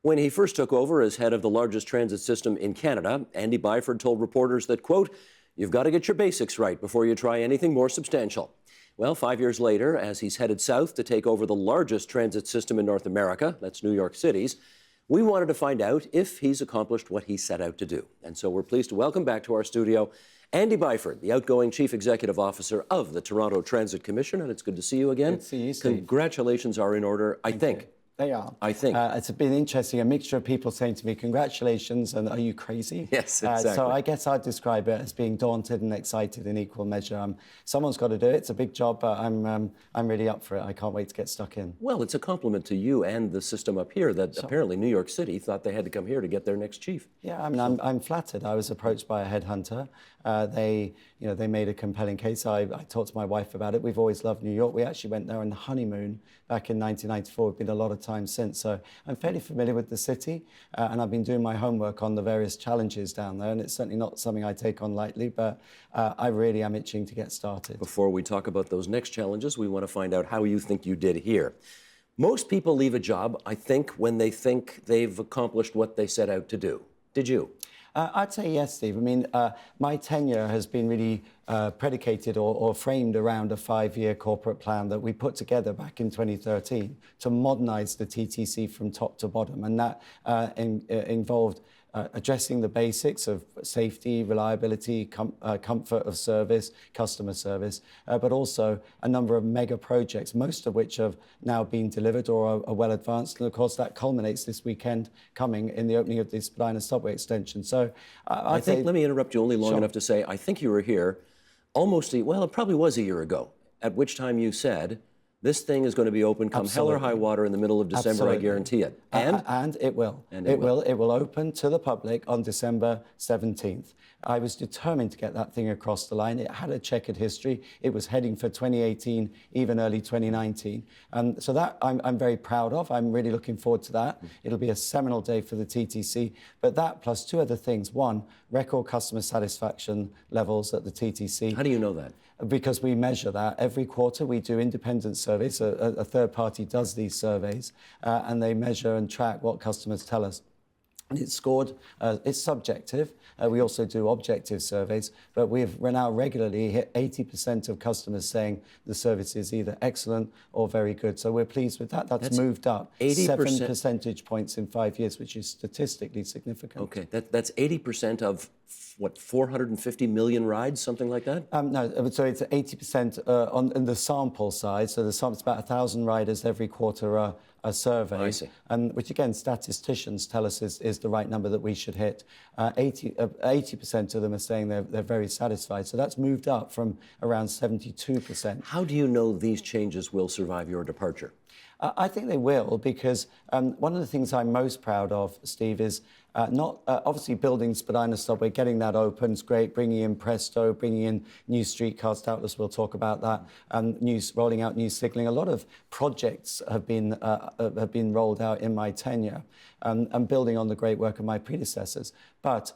When he first took over as head of the largest transit system in Canada, Andy Byford told reporters that, quote, "You've got to get your basics right before you try anything more substantial." Well, 5 years later, as he's headed south to take over the largest transit system in North America, that's New York City's, we wanted to find out if he's accomplished what he set out to do. And so we're pleased to welcome back to our studio Andy Byford, the outgoing Chief Executive Officer of the Toronto Transit Commission, and it's good to see you again. Good to see you, Steve. Congratulations are in order, I think. They are. I think. It's been interesting, a mixture of people saying to me, congratulations, and are you crazy? Yes, exactly. So I guess I'd describe it as being daunted and excited in equal measure. Someone's got to do it. It's a big job, but I'm really up for it. I can't wait to get stuck in. Well, it's a compliment to you and the system up here that apparently New York City thought they had to come here to get their next chief. Yeah, I mean, I'm flattered. I was approached by a headhunter. They made a compelling case. I talked to my wife about it. We've always loved New York. We actually went there on the honeymoon back in 1994. We've been a lot of time since. So I'm fairly familiar with the city, and I've been doing my homework on the various challenges down there, and it's certainly not something I take on lightly, but I really am itching to get started. Before we talk about those next challenges, we want to find out how you think you did here. Most people leave a job, I think, when they think they've accomplished what they set out to do. Did you? I'd say yes, Steve. I mean, my tenure has been really predicated or framed around a 5-year corporate plan that we put together back in 2013 to modernise the TTC from top to bottom. And that involved addressing the basics of safety, reliability, comfort of service, customer service, but also a number of mega projects, most of which have now been delivered or are well advanced. And of course, that culminates this weekend coming in the opening of the Spadina subway extension. So I think, let me interrupt you only long enough to say, I think you were here almost, well, it probably was a year ago, at which time you said, this thing is going to be open come hell or high water in the middle of December, Absolutely. I guarantee it. And it will. And it will. It will open to the public on December 17th. I was determined to get that thing across the line. It had a checkered history. It was heading for 2018, even early 2019. So that I'm very proud of. I'm really looking forward to that. It'll be a seminal day for the TTC. But that plus two other things. One, record customer satisfaction levels at the TTC. How do you know that? Because we measure that. Every quarter we do independent surveys. A third party does these surveys, and they measure and track what customers tell us. And it's scored, it's subjective. We also do objective surveys, but we're now regularly hit 80% of customers saying the service is either excellent or very good. So we're pleased with that. That's moved up 7 percentage points in 5 years, which is statistically significant. Okay, that's 80% of, what, 450 million rides, something like that? No, so it's 80% on the sample size. So the sample's about 1,000 riders every quarter are surveyed. I see. And which, again, statisticians tell us is the right number that we should hit. 80% of them are saying they're very satisfied. So that's moved up from around 72%. How do you know these changes will survive your departure? I think they will, because one of the things I'm most proud of, Steve, is obviously building Spadina subway, getting that open is great, bringing in Presto, bringing in new streetcars, doubtless we'll talk about that, rolling out new signalling. A lot of projects have been rolled out in my tenure, and building on the great work of my predecessors. But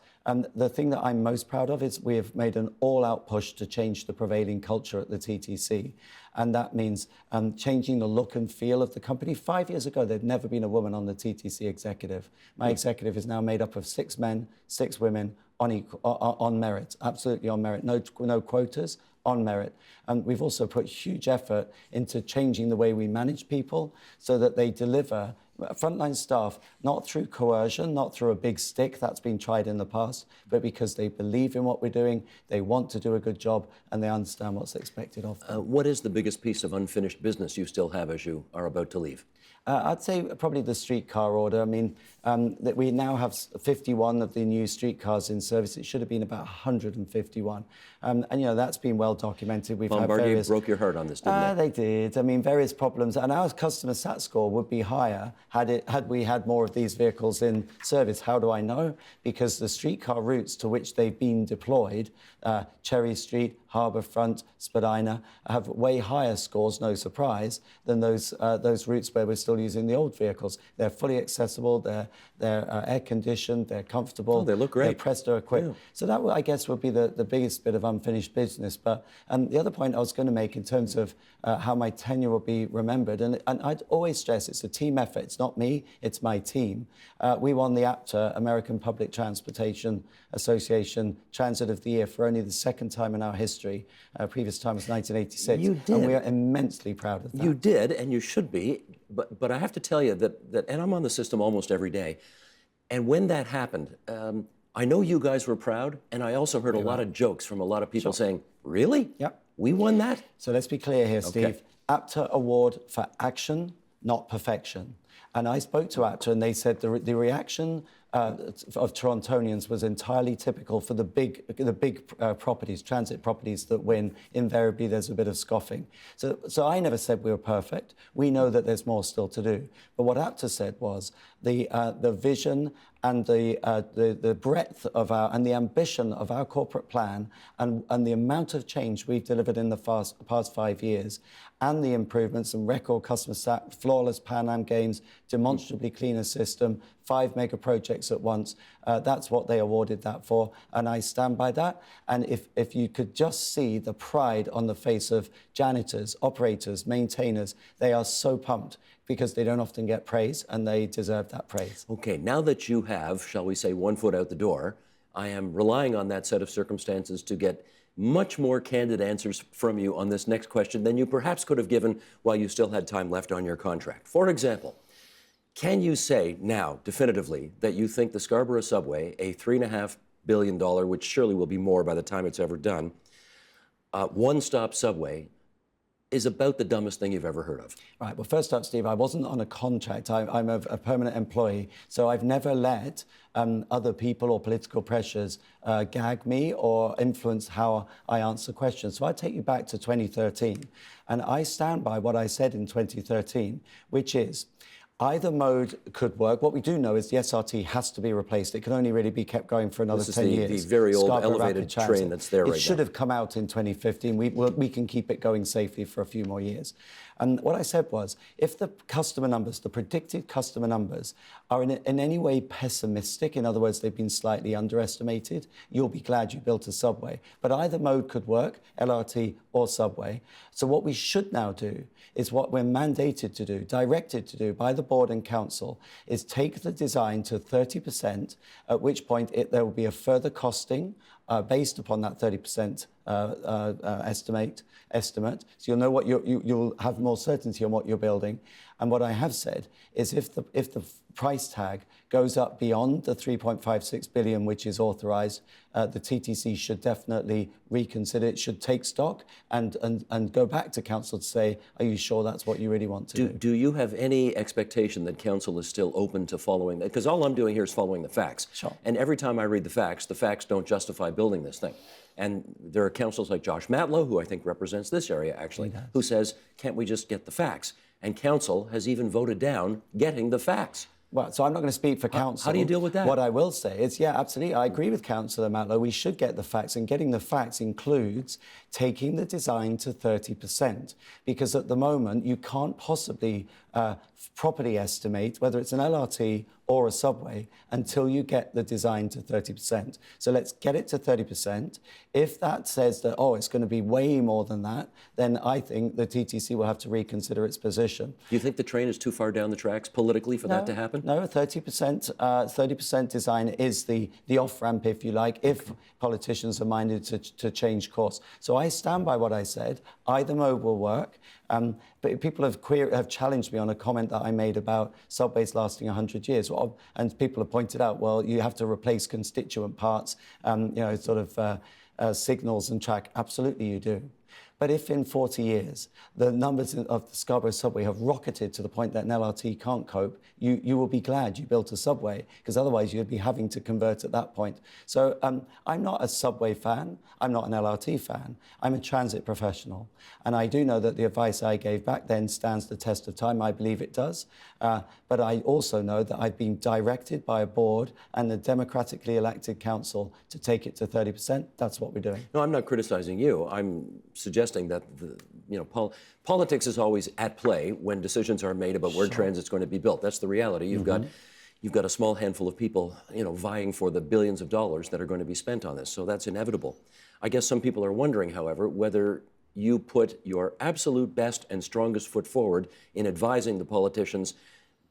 the thing that I'm most proud of is we have made an all-out push to change the prevailing culture at the TTC. And that means changing the look and feel of the company. 5 years ago, there'd never been a woman on the TTC executive. My executive is now made up of 6 men, 6 women on merit, absolutely on merit. No quotas, on merit. And we've also put huge effort into changing the way we manage people so that they deliver frontline staff, not through coercion, not through a big stick, that's been tried in the past, but because they believe in what we're doing, they want to do a good job, and they understand what's expected of them. What is the biggest piece of unfinished business you still have as you are about to leave? I'd say probably the streetcar order. I mean, that we now have 51 of the new streetcars in service. It should have been about 151. And, that's been well documented. We've had various... broke your heart on this, didn't they? They did. I mean, various problems. And our customer sat score would be higher had we had more of these vehicles in service. How do I know? Because the streetcar routes to which they've been deployed, Cherry Street, Harbourfront, Spadina, have way higher scores, no surprise, than those routes where we're still still using the old vehicles. They're fully accessible, they're air-conditioned, they're comfortable. Oh, they look great. They're Presto-equipped. Yeah. So that, I guess, would be the biggest bit of unfinished business. But the other point I was going to make in terms of how my tenure will be remembered, and I'd always stress it's a team effort. It's not me, it's my team. We won the APTA, American Public Transportation Association Transit of the Year, for only the second time in our history. Previous time was 1986. You did. And we are immensely proud of that. You did, and you should be. But I have to tell you that, and I'm on the system almost every day, and when that happened, I know you guys were proud, and I also heard a lot of jokes from a lot of people saying, really? Yep. We won that? So let's be clear here, Steve. Okay. APTA award for action, not perfection. And I spoke to APTA, and they said the reaction of Torontonians was entirely typical for the big properties, transit properties that win. Invariably, there's a bit of scoffing. So I never said we were perfect. We know that there's more still to do. But what APTA said was the vision and the breadth of and the ambition of our corporate plan and the amount of change we've delivered in the past 5 years, and the improvements and record customer sat, flawless Pan Am games, demonstrably cleaner system, 5 mega projects at once. That's what they awarded that for, and I stand by that. And if you could just see the pride on the face of janitors, operators, maintainers, they are so pumped because they don't often get praise, and they deserve that praise. Okay, now that you have, shall we say, one foot out the door, I am relying on that set of circumstances to get much more candid answers from you on this next question than you perhaps could have given while you still had time left on your contract. For example, can you say now, definitively, that you think the Scarborough subway, a $3.5 billion, which surely will be more by the time it's ever done, one-stop subway, is about the dumbest thing you've ever heard of? Right. Well, first up, Steve, I wasn't on a contract. I'm a permanent employee, so I've never let other people or political pressures gag me or influence how I answer questions. So I take you back to 2013, and I stand by what I said in 2013, which is either mode could work. What we do know is the SRT has to be replaced. It can only really be kept going for another 10 years. This is the very old Scarborough elevated Rapid Transit. train that's there right now. It should have come out in 2015. We can keep it going safely for a few more years. And what I said was, if the customer numbers, the predicted customer numbers, are in any way pessimistic, in other words, they've been slightly underestimated, you'll be glad you built a subway. But either mode could work, LRT or subway. So what we should now do is what we're mandated to do, directed to do by the board and council, is take the design to 30%, at which point there will be a further costing based upon that 30% estimate. So you'll know what you'll have more certainty on what you're building. And what I have said is if the price tag goes up beyond the 3.56 billion, which is authorised, the TTC should definitely reconsider. It should take stock and go back to council to say, are you sure that's what you really want to do? Do you have any expectation that council is still open to following that? Because all I'm doing here is following the facts. Sure. And every time I read the facts don't justify building this thing. And there are councils like Josh Matlow, who I think represents this area actually, who says, can't we just get the facts? And council has even voted down getting the facts. Well, so I'm not going to speak for council. How do you deal with that? What I will say is, yeah, absolutely. I agree with Councillor Matlow. We should get the facts, and getting the facts includes taking the design to 30%, because at the moment you can't possibly properly estimate whether it's an LRT or a subway until you get the design to 30%. So let's get it to 30%. If that says that, oh, it's going to be way more than that, then I think the TTC will have to reconsider its position. Do you think the train is too far down the tracks politically for that to happen? No, 30% design is the off-ramp, if you like, if politicians are minded to change course. So I stand by what I said. Either mode will work. But people have challenged me on a comment that I made about subways lasting 100 years. And people have pointed out, well, you have to replace constituent parts, signals and track. Absolutely you do. But if in 40 years the numbers of the Scarborough subway have rocketed to the point that an LRT can't cope, you will be glad you built a subway, because otherwise you'd be having to convert at that point. So I'm not a subway fan. I'm not an LRT fan. I'm a transit professional. And I do know that the advice I gave back then stands the test of time. I believe it does. But I also know that I've been directed by a board and a democratically elected council to take it to 30%. That's what we're doing. No, I'm not criticizing you. I'm suggesting suggesting that politics is always at play when decisions are made about where transit's going to be built. That's the reality. You've got a small handful of people, vying for the billions of dollars that are going to be spent on this. So that's inevitable. I guess some people are wondering, however, whether you put your absolute best and strongest foot forward in advising the politicians.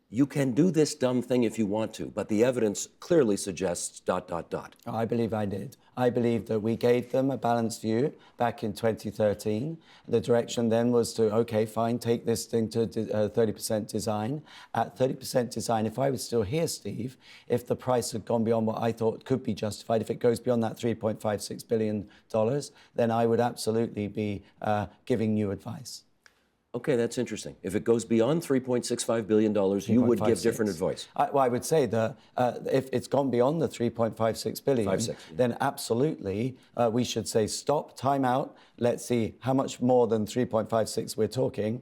You can do this dumb thing if you want to, but the evidence clearly suggests ... I believe I did. I believe that we gave them a balanced view back in 2013. The direction then was to, okay, fine, take this thing to 30% design. At 30% design, if I was still here, Steve, if the price had gone beyond what I thought could be justified, if it goes beyond that $3.56 billion, then I would absolutely be giving you advice. Okay, that's interesting. If it goes beyond $3.65 billion, you would give different advice. I would say that if it's gone beyond the $3.56 billion, then absolutely we should say stop, time out, let's see how much more than 3.56 we're talking,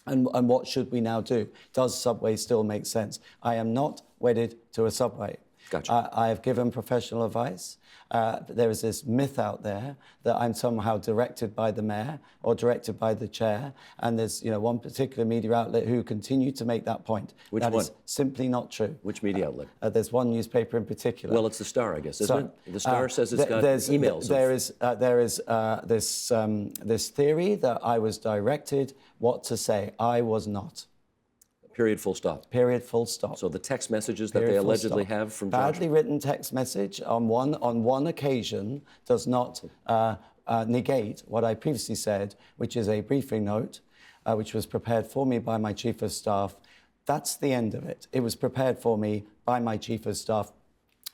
and what should we now do? Does subway still make sense? I am not wedded to a subway. Gotcha. I have given professional advice. There is this myth out there that I'm somehow directed by the mayor or directed by the chair, and there's one particular media outlet who continue to make that point. Which that one? is simply not true. Which media outlet? There's one newspaper in particular. Well, it's the Star, I guess, isn't it? The Star says it's got emails. There is this theory that I was directed what to say. I was not. Period, full stop. Period, full stop. So the text messages that they allegedly have from badly written text message on one occasion does not negate what I previously said, which is a briefing note, which was prepared for me by my chief of staff. That's the end of it. It was prepared for me by my chief of staff,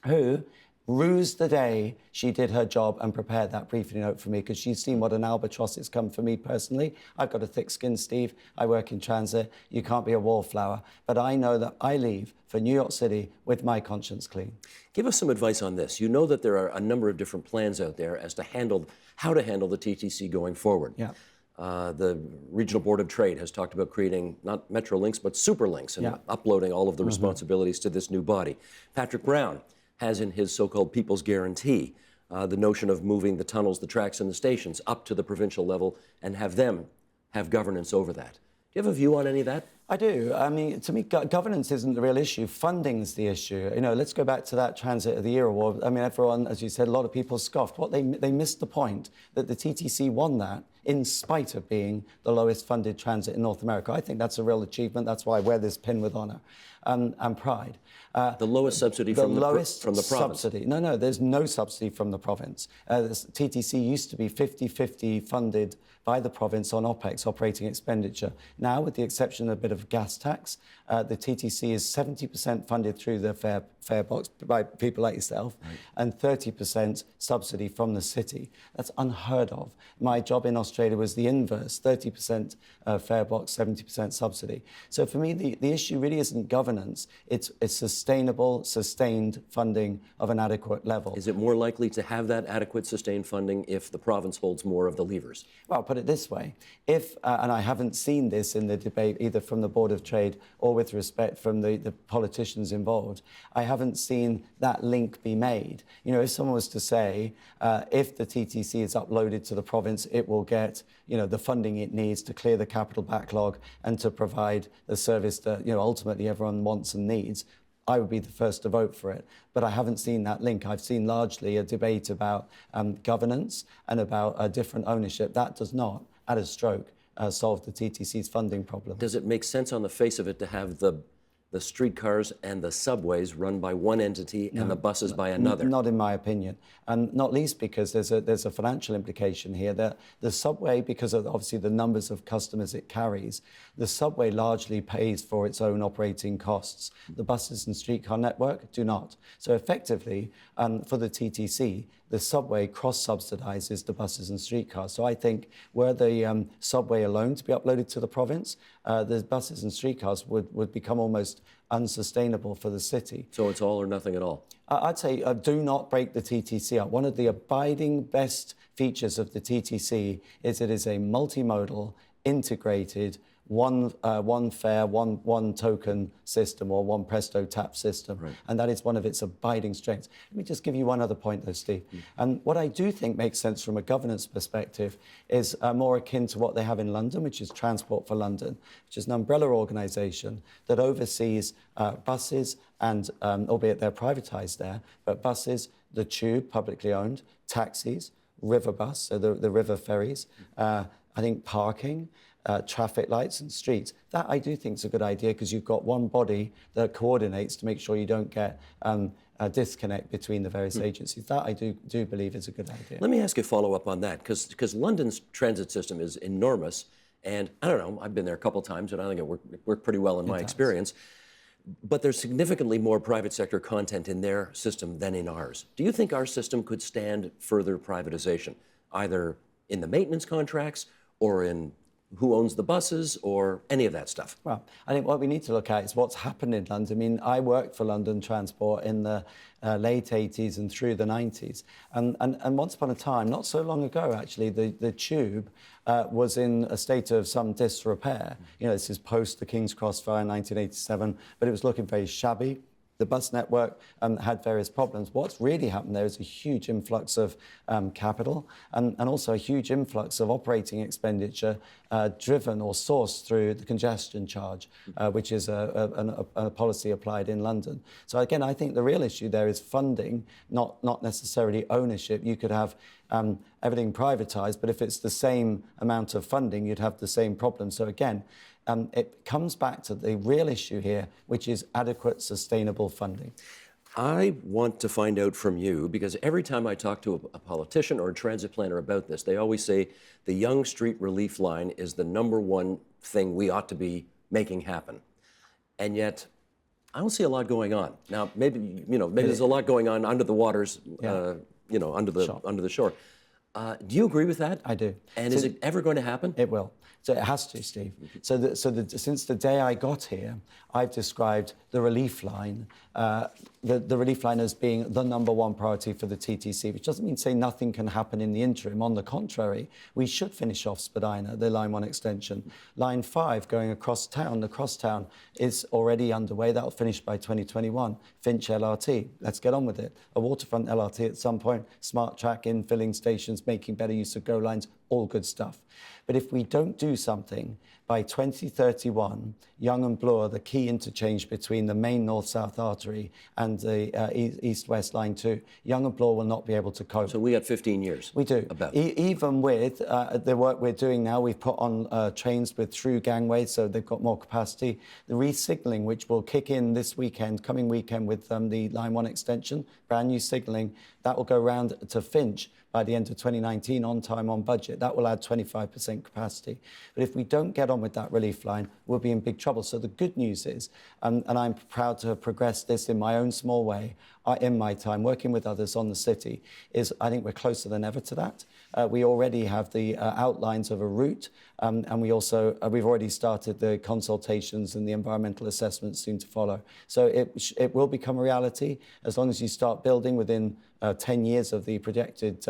who rused the day she did her job and prepared that briefing note for me, because she's seen what an albatross it's come for me personally. I've got a thick skin, Steve. I work in transit. You can't be a wallflower. But I know that I leave for New York City with my conscience clean. Give us some advice on this. You know that there are a number of different plans out there as to how to handle the TTC going forward. Yeah. The Regional Board of Trade has talked about creating not Metrolinks, but Superlinks, and uploading all of the responsibilities to this new body. Patrick Brown has in his so-called People's Guarantee the notion of moving the tunnels, the tracks, and the stations up to the provincial level and have them have governance over that. Do you have a view on any of that? I do. I mean, to me, governance isn't the real issue. Funding's the issue. Let's go back to that Transit of the Year award. I mean, everyone, as you said, a lot of people scoffed. They missed the point that the TTC won that in spite of being the lowest funded transit in North America. I think that's a real achievement. That's why I wear this pin with honour and pride. The lowest subsidy from the province? Subsidy. No, there's no subsidy from the province. TTC used to be 50-50 funded by the province on OPEX, operating expenditure. Now, with the exception of a bit of gas tax, the TTC is 70% funded through the fare box by people like yourself, and 30% subsidy from the city. That's unheard of. My job in Australia was the inverse, 30% fare box, 70% subsidy. So for me, the issue really isn't governance. It's sustainable, sustained funding of an adequate level. Is it more likely to have that adequate, sustained funding if the province holds more of the levers? Well, put it this way. If, and I haven't seen this in the debate either from the Board of Trade or with respect from the politicians involved, I haven't seen that link be made. If someone was to say, if the TTC is uploaded to the province, it will get, the funding it needs to clear the capital backlog and to provide the service that, ultimately everyone wants and needs, I would be the first to vote for it. But I haven't seen that link. I've seen largely a debate about governance and about different ownership. That does not, at a stroke, solve the TTC's funding problem. Does it make sense on the face of it to have the streetcars and the subways run by one entity and the buses by another? Not in my opinion, and not least because there's a financial implication here that the subway, because of obviously the numbers of customers it carries, the subway largely pays for its own operating costs. The buses and streetcar network do not. So effectively, for the TTC, the subway cross-subsidises the buses and streetcars. So I think were the subway alone to be uploaded to the province, the buses and streetcars would become almost unsustainable for the city. So it's all or nothing at all? I'd say do not break the TTC up. One of the abiding best features of the TTC is it is a multimodal, integrated, one fare, one token system or one Presto tap system. Right. And that is one of its abiding strengths. Let me just give you one other point though, Steve. And what I do think makes sense from a governance perspective is more akin to what they have in London, which is Transport for London, which is an umbrella organisation that oversees buses and, albeit they're privatised there, but buses, the tube, publicly owned, taxis, river bus, so the river ferries, I think parking, traffic lights and streets. That I do think is a good idea because you've got one body that coordinates to make sure you don't get a disconnect between the various agencies. That I do believe is a good idea. Let me ask you a follow-up on that, because London's transit system is enormous, and I don't know, I've been there a couple times, and I think it worked pretty well in my experience. But there's significantly more private sector content in their system than in ours. Do you think our system could stand further privatization, either in the maintenance contracts or in who owns the buses or any of that stuff? Well, I think what we need to look at is what's happened in London. I mean, I worked for London Transport in the late 80s and through the 90s. And once upon a time, not so long ago, actually, the tube was in a state of some disrepair. You know, this is post the King's Cross fire in 1987, but it was looking very shabby. The bus network had various problems. What's really happened there is a huge influx of capital and also a huge influx of operating expenditure driven or sourced through the congestion charge, which is a policy applied in London. So again, I think the real issue there is funding, not necessarily ownership. You could have everything privatised, but if it's the same amount of funding, you'd have the same problem. So again, it comes back to the real issue here, which is adequate, sustainable funding. I want to find out from you, because every time I talk to a politician or a transit planner about this, they always say the Yonge Street Relief Line is the #1 thing we ought to be making happen. And yet, I don't see a lot going on. Now, maybe there's a lot going on under the waters, under the shore. Do you agree with that? I do. And is it ever going to happen? It will. So it has to, Steve. Since the day I got here, I've described the relief line, the relief line as being the #1 priority for the TTC, which doesn't mean to say nothing can happen in the interim. On the contrary, we should finish off Spadina, the Line 1 extension. Line 5 going across town, the crosstown is already underway. That'll finish by 2021. Finch LRT, let's get on with it. A waterfront LRT at some point, smart track, infilling stations, making better use of GO lines, all good stuff. But if we don't do something, by 2031, Yonge and Bloor, the key interchange between the main north-south artery and the east-west line 2, Yonge and Bloor will not be able to cope. So we got 15 years. We do. About. Even with the work we're doing now, we've put on trains with through gangways, so they've got more capacity. The re-signalling, which will kick in this weekend, coming weekend with the Line 1 extension, brand new signalling, that will go round to Finch by the end of 2019, on time, on budget. That will add 25% capacity. But if we don't get on with that relief line, we'll be in big trouble. So the good news is, and I'm proud to have progressed this in my own small way, in my time, working with others on the city, is I think we're closer than ever to that. We already have the outlines of a route, and we've already started the consultations and the environmental assessments soon to follow. So it will become a reality as long as you start building within 10 years of the projected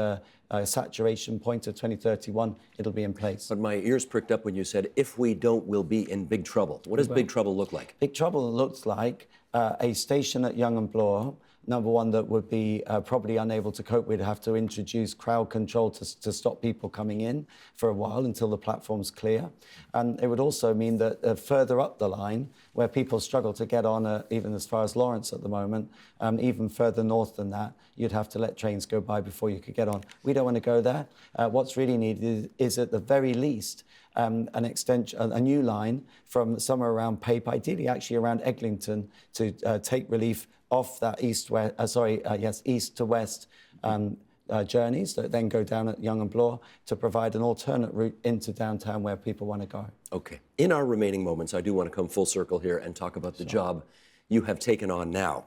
saturation point of 2031, it'll be in place. But my ears pricked up when you said, if we don't, we'll be in big trouble. What does big trouble look like? Big trouble looks like a station at Yonge and Bloor, #1 that would be probably unable to cope. We'd have to introduce crowd control to stop people coming in for a while until the platform's clear. And it would also mean that further up the line, where people struggle to get on, even as far as Lawrence at the moment, even further north than that, you'd have to let trains go by before you could get on. We don't want to go there. What's really needed is at the very least, an extension, a new line from somewhere around Pape, ideally actually around Eglinton, to take relief off that east to west journeys that then go down at Yonge and Bloor to provide an alternate route into downtown where people want to go. Okay. In our remaining moments, I do want to come full circle here and talk about the job you have taken on now.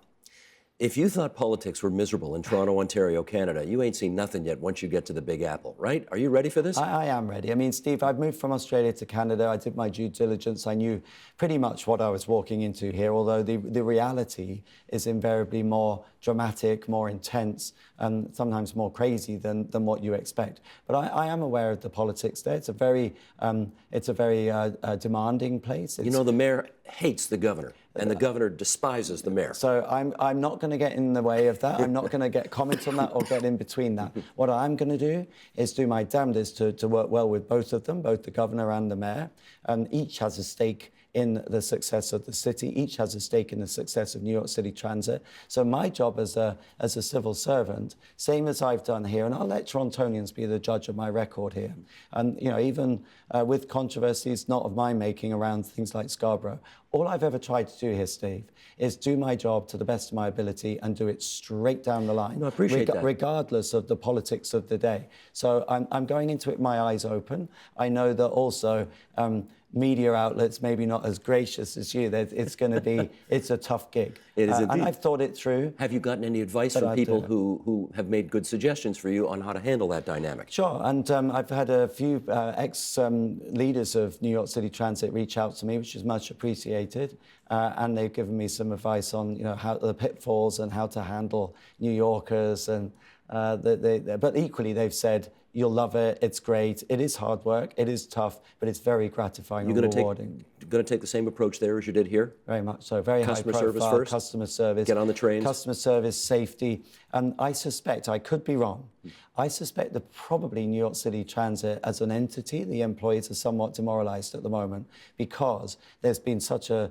If you thought politics were miserable in Toronto, Ontario, Canada, you ain't seen nothing yet once you get to the Big Apple, right? Are you ready for this? I am ready. I mean, Steve, I've moved from Australia to Canada. I did my due diligence. I knew pretty much what I was walking into here, although the reality is invariably more dramatic, more intense, and sometimes more crazy than what you expect. But I am aware of the politics there. It's a very demanding place. You know, the mayor hates the governor, and the governor despises the mayor. So I'm not going to get in the way of that. I'm not going to get comment on that or get in between that. What I'm going to do is do my damnedest to work well with both of them, both the governor and the mayor. Each has a stake in the success of the city. Each has a stake in the success of New York City Transit. So my job as a civil servant, same as I've done here, and I'll let Torontonians be the judge of my record here. And you know, even with controversies not of my making around things like Scarborough, all I've ever tried to do here, Steve, is do my job to the best of my ability and do it straight down the line. No, I appreciate that. Regardless of the politics of the day. So I'm going into it with my eyes open. I know that also media outlets maybe not as gracious as you. It's going to be, it's a tough gig. It is and indeed. I've thought it through. Have you gotten any advice from people who have made good suggestions for you on how to handle that dynamic? Sure, and I've had a few ex-leaders of New York City Transit reach out to me, which is much appreciated, and they've given me some advice on, you know, how the pitfalls and how to handle New Yorkers, and but equally they've said, you'll love it, it's great, it is hard work, it is tough, but it's very gratifying and rewarding. You're going to take the same approach there as you did here? Very much so. Very high profile. Customer service first? Customer service. Get on the trains? Customer service, safety. And I suspect, I could be wrong, I suspect that probably New York City Transit as an entity, the employees are somewhat demoralized at the moment because there's been such a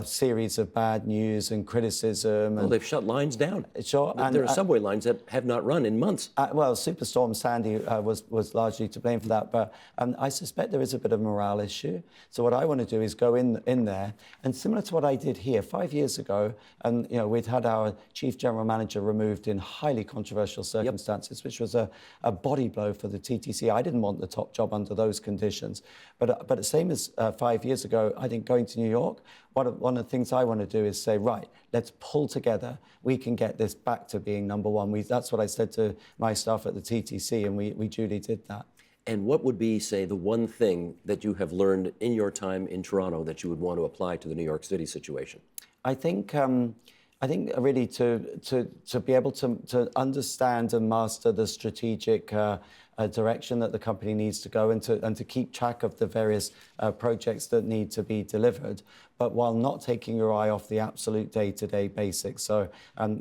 series of bad news and criticism. Well, they've shut lines down. Sure. And there are subway lines that have not run in months. Well, Superstorm Sandy was largely to blame for that, but I suspect there is a bit of a morale issue. So what I want to do is go in there, and similar to what I did here 5 years ago, and we'd had our chief general manager removed in highly controversial circumstances, which was a body blow for the TTC. I didn't want the top job under those conditions, but the same as 5 years ago, I think going to New York, one of the things I want to do is say, right, let's pull together. We can get this back to being number one. That's what I said to my staff at the TTC, and we duly did that. And what would be, say, the one thing that you have learned in your time in Toronto that you would want to apply to the New York City situation? I think really to be able to understand and master the strategic direction that the company needs to go, and to keep track of the various projects that need to be delivered, but while not taking your eye off the absolute day-to-day basics. So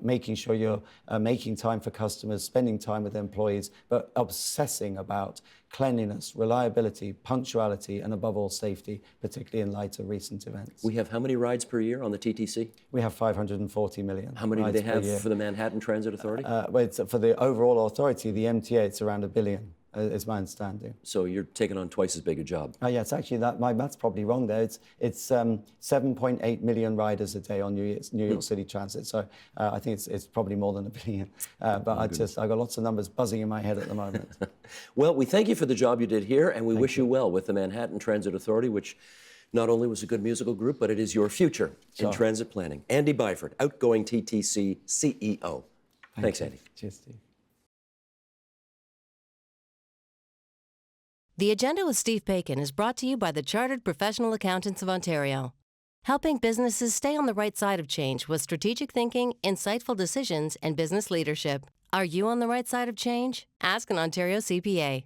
making sure you're making time for customers, spending time with employees, but obsessing about cleanliness, reliability, punctuality, and above all, safety, particularly in light of recent events. We have how many rides per year on the TTC? We have 540 million. How many do they have for the Manhattan Transit Authority? For the overall authority, the MTA, it's around 1 billion. Is my understanding. So you're taking on twice as big a job. Oh, yeah, it's actually that. My math's probably wrong there. It's 7.8 million riders a day on New York City Transit. So I think it's probably more than 1 billion. But I've got lots of numbers buzzing in my head at the moment. Well, we thank you for the job you did here, and we wish you well with the Manhattan Transit Authority, which not only was a good musical group, but it is your future in transit planning. Andy Byford, outgoing TTC CEO. Thanks, Andy. Cheers, Steve. The Agenda with Steve Paikin is brought to you by the Chartered Professional Accountants of Ontario, helping businesses stay on the right side of change with strategic thinking, insightful decisions, and business leadership. Are you on the right side of change? Ask an Ontario CPA.